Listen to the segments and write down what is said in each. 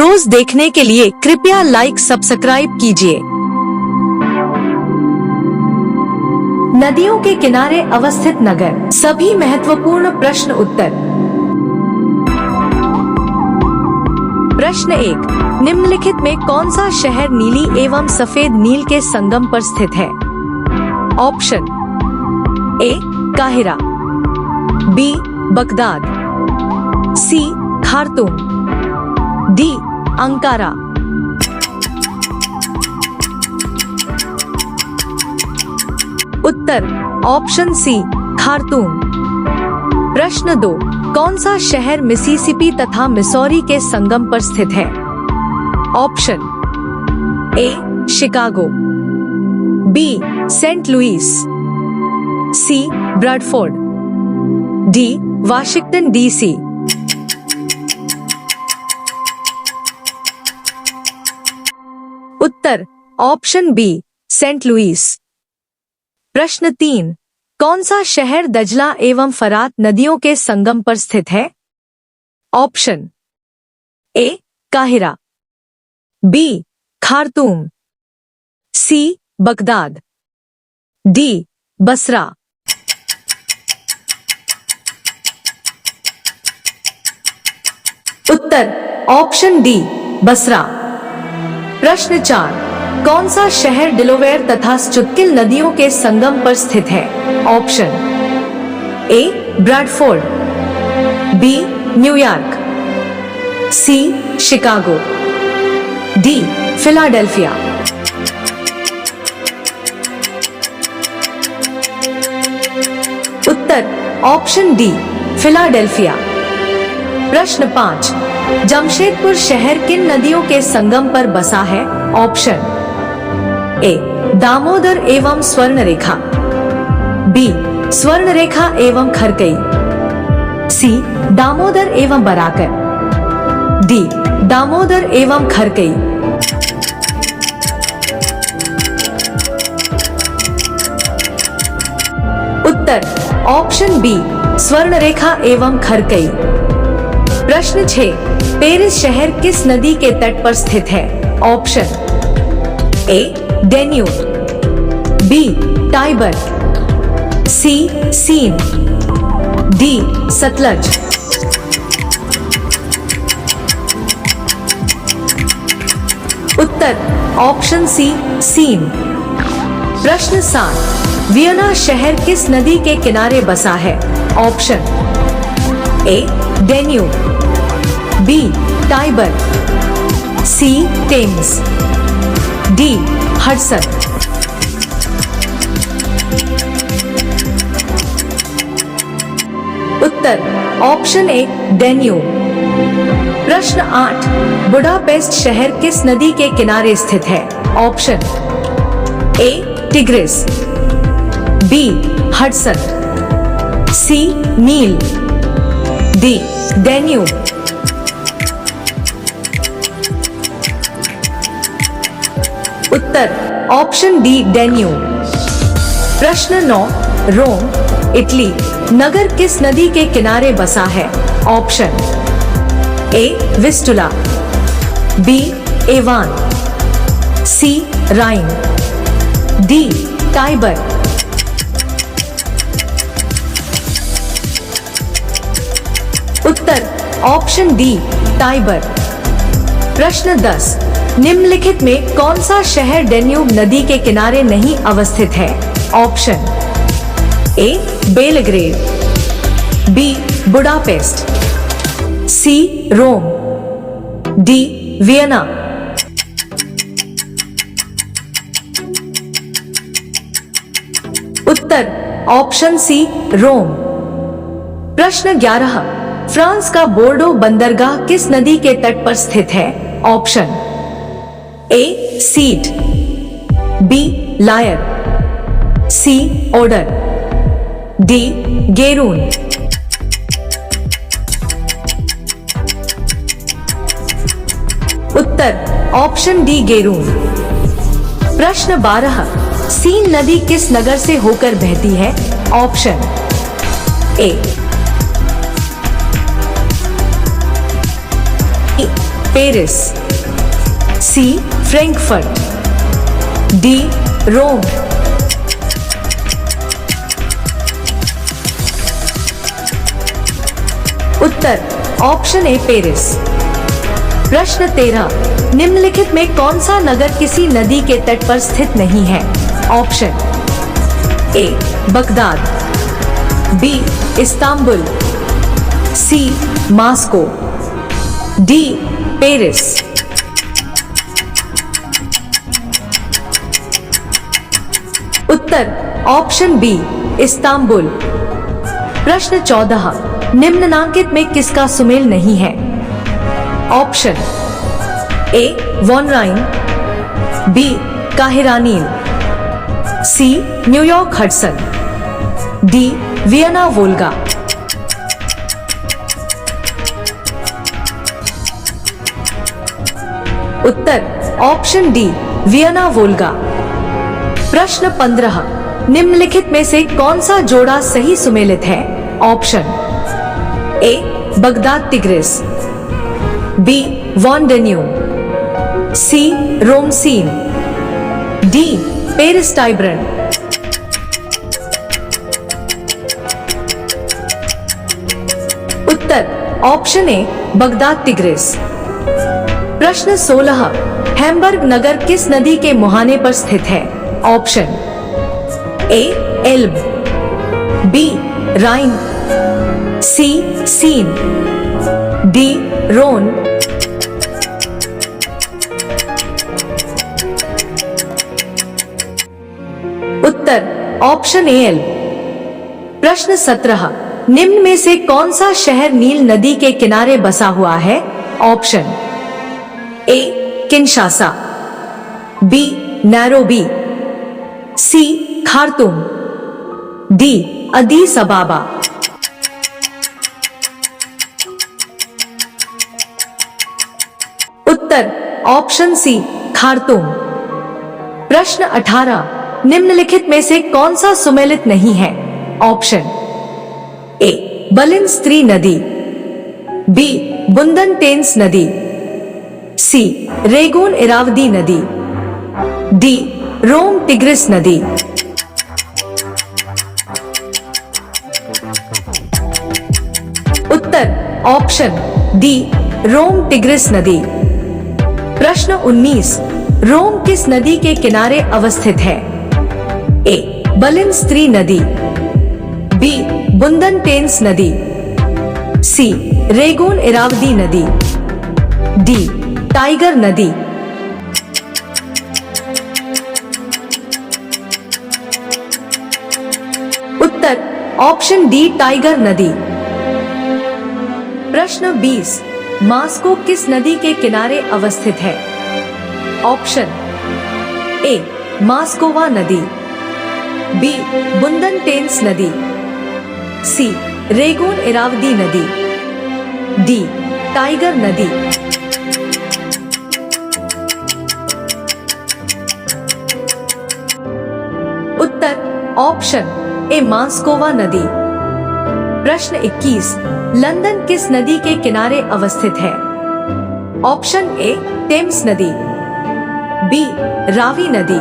रोज देखने के लिए कृपया लाइक सब्सक्राइब कीजिए। नदियों के किनारे अवस्थित नगर। सभी महत्वपूर्ण प्रश्न उत्तर। प्रश्न 1, निम्नलिखित में कौन सा शहर नीली एवं सफेद नील के संगम पर स्थित है? ऑप्शन ए काहिरा, B Baghdad, C Khartoum, D Ankara. उत्तर ऑप्शन सी खार्तूम। प्रश्न 2, कौन सा शहर मिसिसिपी तथा मिसौरी के संगम पर स्थित है? Option A Chicago, B Saint Louis, C Bradford, D Washington DC. उत्तर ऑप्शन बी सेंट लुइस। प्रश्न 3, कौन सा शहर दजला एवं फरात नदियों के संगम पर स्थित है? ऑप्शन ए काहिरा, B Khartoum, C Baghdad, D Basra. उत्तर ऑप्शन डी बसरा। प्रश्न 4, कौन सा शहर डिलोवेयर तथा स्चुत्किल नदियों के संगम पर स्थित है? Option A Bradford, B New York, C Chicago, D Philadelphia. उत्तर ऑप्शन डी फिलाडेल्फिया। प्रश्न 5, जमशेदपुर शहर किन नदियों के संगम पर बसा है? ऑप्शन ए दामोदर एवं स्वर्णरेखा, बी स्वर्णरेखा एवं खरकई, सी दामोदर एवं बराकर, डी दामोदर एवं खरकई। उत्तर ऑप्शन बी स्वर्णरेखा एवं खरकई। प्रश्न 6, पेरिस शहर किस नदी के तट पर स्थित है? Option A Danube, B Tiber, C Seine, D Sutlej. उत्तर ऑप्शन सी सीन। प्रश्न 7, वियना शहर किस नदी के किनारे बसा है? Option A Danube, B Tiber, C Thames, D Hudson. उत्तर ऑप्शन ए डेन्यूब। प्रश्न 8, बुडापेस्ट शहर किस नदी के किनारे स्थित है? Option A Tigris, B Hudson, C नील, डी डेन्यूब। उत्तर ऑप्शन डी डेन्यूब। प्रश्न 9, रोम इटली नगर किस नदी के किनारे बसा है? Option A Vistula, B Avon, C Rhine, D Tiber. उत्तर ऑप्शन डी टाइबर। प्रश्न 10, निम्नलिखित में कौन सा शहर डेन्यूब नदी के किनारे नहीं अवस्थित है? Option A Belgrade, B Budapest, C Rome, D Vienna. उत्तर ऑप्शन सी रोम। प्रश्न 11, फ्रांस का बोर्डो बंदरगाह किस नदी के तट पर स्थित है? ऑप्शन ए सीट, B Loire, C Oder, D Garonne. उत्तर ऑप्शन डी गेरून। प्रश्न 12, सीन नदी किस नगर से होकर बहती है? Option A Paris, C Frankfurt, D Rome. उत्तर ऑप्शन ए पेरिस। प्रश्न 13, निम्नलिखित में कौन सा नगर किसी नदी के तट पर स्थित नहीं है? Option A Baghdad, B Istanbul, C Moscow, D Paris. उत्तर ऑप्शन बी इस्तांबुल। प्रश्न 14, निम्नलिखित में किसका सुमेल नहीं है? Option A Bonn Rhine, B काहिरा नील, C New York Hudson, D Vienna Volga. उत्तर ऑप्शन डी वियना वोल्गा। प्रश्न 15, निम्नलिखित में से कौन सा जोड़ा सही सुमेलित है? Option A Baghdad Tigris, B वॉन Danube, C Rome Seine, D Paris Tiber. उत्तर ऑप्शन ए बगदाद तिग्रिस। प्रश्न 16, हैम्बर्ग नगर किस नदी के मुहाने पर स्थित है? Option A Elbe, B Rhine, C Seine, D Rhone. उत्तर ऑप्शन ए एल्ब। प्रश्न 17, निम्न में से कौन सा शहर नील नदी के किनारे बसा हुआ है? Option A Kinshasa, B Nairobi, C Khartoum, D Addis Ababa. उत्तर ऑप्शन सी खार्तूम। प्रश्न 18, निम्नलिखित में से कौन सा सुमेलित नहीं है? ऑप्शन ए बलिन स्त्री नदी, बी बुंदन टेंस नदी, सी रेगून इरावदी नदी, डी रोम टिग्रिस नदी। उत्तर ऑप्शन डी रोम टिग्रिस नदी। प्रश्न 19, रोम किस नदी के किनारे अवस्थित है? ए बलिन स्त्री नदी, बी बुंदन टेंस नदी, सी रेगून इरावदी नदी, डी टाइगर नदी। उत्तर ऑप्शन डी टाइगर नदी। प्रश्न 20, मॉस्को किस नदी के किनारे अवस्थित है? ऑप्शन ए मॉस्कोवा नदी, बी बुंदन टेंस नदी, सी रेगून इरावदी नदी, डी टाइगर नदी। उत्तर ऑप्शन ए मॉस्कोवा नदी। प्रश्न 21, लंदन किस नदी के किनारे अवस्थित है? ऑप्शन ए टेम्स नदी, बी रावी नदी,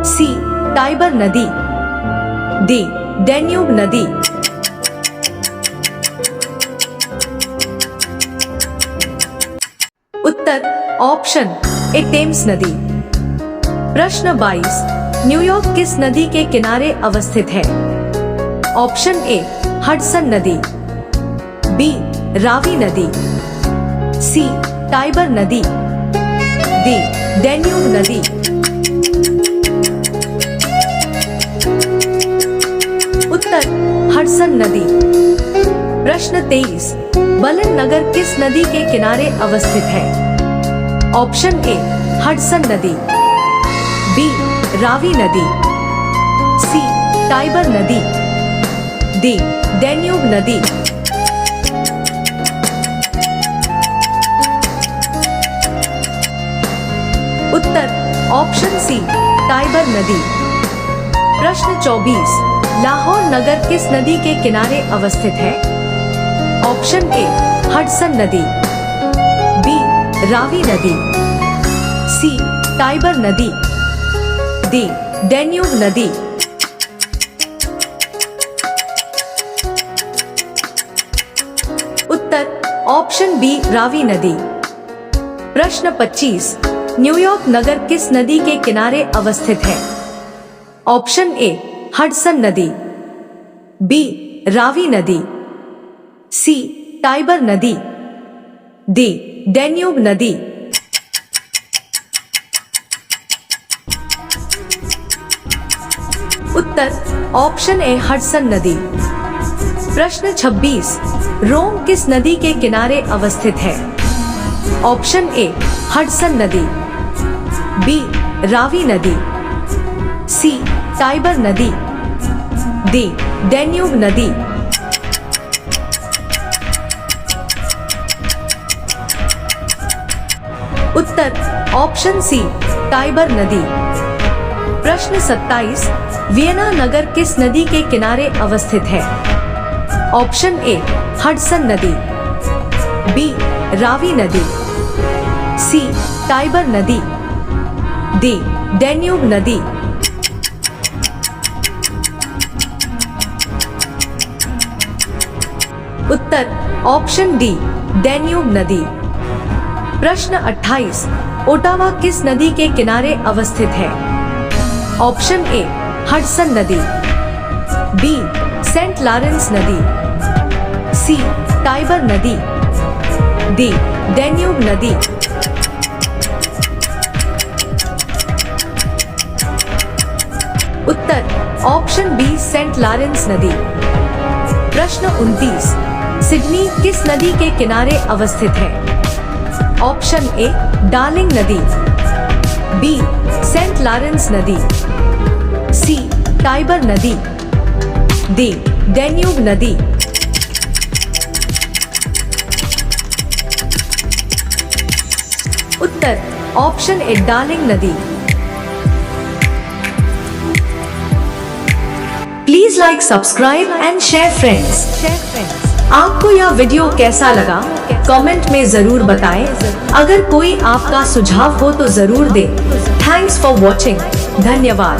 सी टाइबर नदी, डी डैन्यूब नदी। उत्तर ऑप्शन ए टेम्स नदी। प्रश्न 22, न्यूयॉर्क किस नदी के किनारे अवस्थित है? ऑप्शन ए हडसन नदी, बी रावी नदी, सी टाइबर नदी, डी डैन्यूब नदी। उत्तर हडसन नदी। प्रश्न 23, बलिन नगर किस नदी के किनारे अवस्थित है? ऑप्शन ए हडसन नदी, बी रावी नदी, सी टाइबर नदी, डी डैन्यूब नदी। उत्तर ऑप्शन सी टाइबर नदी। प्रश्न 24, लाहौर नगर किस नदी के किनारे अवस्थित है? ऑप्शन ए हडसन नदी, बी रावी नदी, सी टाइबर नदी, डी डैन्यूब नदी। उत्तर ऑप्शन बी रावी नदी। प्रश्न 25, न्यूयॉर्क नगर किस नदी के किनारे अवस्थित है? ऑप्शन ए हडसन नदी, बी रावी नदी, सी टाइबर नदी, डी डैन्यूब नदी। उत्तर ऑप्शन ए हडसन नदी। प्रश्न 26, रोम किस नदी के किनारे अवस्थित है? ऑप्शन ए हडसन नदी, बी रावी नदी, सी टाइबर नदी, डी डैन्यूब नदी। उत्तर ऑप्शन सी टाइबर नदी। प्रश्न 27, वियना नगर किस नदी के किनारे अवस्थित है? ऑप्शन ए हडसन नदी, बी रावी नदी, सी टाइबर नदी, डी डैन्यूब नदी। उत्तर ऑप्शन डी डैन्यूब नदी। प्रश्न 28, ओटावा किस नदी के किनारे अवस्थित है? ऑप्शन ए हडसन नदी, बी सेंट लॉरेंस नदी, सी टाइबर नदी, डी डैन्यूब नदी। उत्तर ऑप्शन बी सेंट लॉरेंस नदी। प्रश्न 29, सिडनी किस नदी के किनारे अवस्थित है? ऑप्शन ए डार्लिंग नदी, बी सेंट लॉरेंस नदी, सी टाइबर नदी, डी डैन्यूब नदी। उत्तर ऑप्शन ए डार्लिंग नदी। Please like, subscribe and share friends. आपको यह वीडियो कैसा लगा कमेंट में जरूर बताएं। अगर कोई आपका सुझाव हो तो जरूर दें। Thanks for watching. धन्यवाद।